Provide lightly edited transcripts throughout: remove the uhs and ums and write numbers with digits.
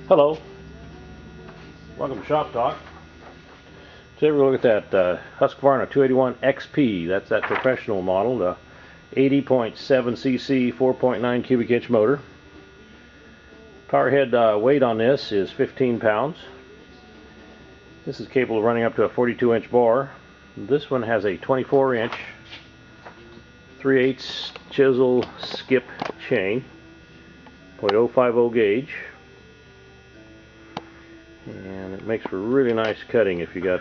Hello, welcome to Shop Talk. Today we're going to look at that Husqvarna 281 XP. That's that professional model, the 80.7 cc 4.9 cubic inch motor. Power head weight on this is 15 pounds. This is capable of running up to a 42 inch bar. This one has a 24 inch 3/8 chisel skip chain, .050 gauge. And it makes for really nice cutting if you got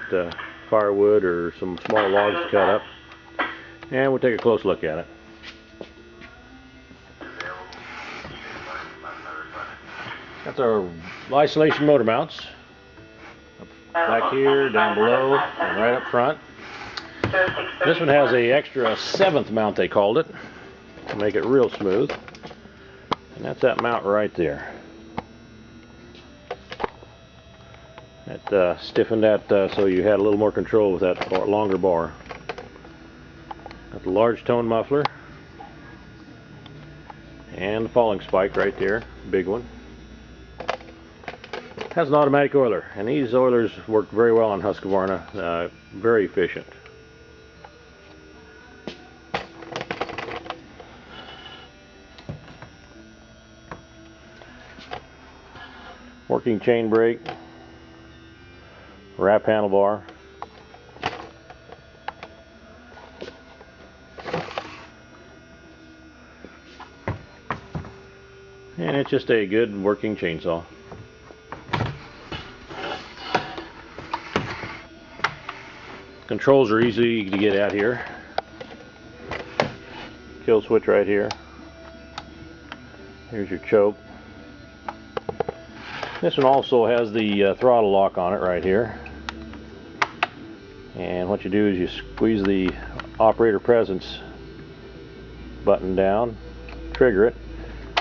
firewood or some small logs to cut up. And we'll take a close look at it. That's our isolation motor mounts. Back here, down below, and right up front. This one has a extra 7th mount, they called it, to make it real smooth. And that's that mount right there. That stiffened that so you had a little more control with that longer bar. Got the large tone muffler and the falling spike right there, big one. Has an automatic oiler, and these oilers work very well on Husqvarna, very efficient. Working chain brake. Wrap handlebar, and it's just a good working chainsaw. Controls are easy to get at here. Kill switch right here. Here's your choke. This one also has the throttle lock on it right here. And what you do is you squeeze the operator presence button down, trigger it,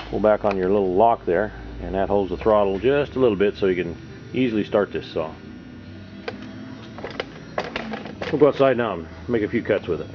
pull back on your little lock there, and that holds the throttle just a little bit so you can easily start this saw. We'll go outside now and make a few cuts with it.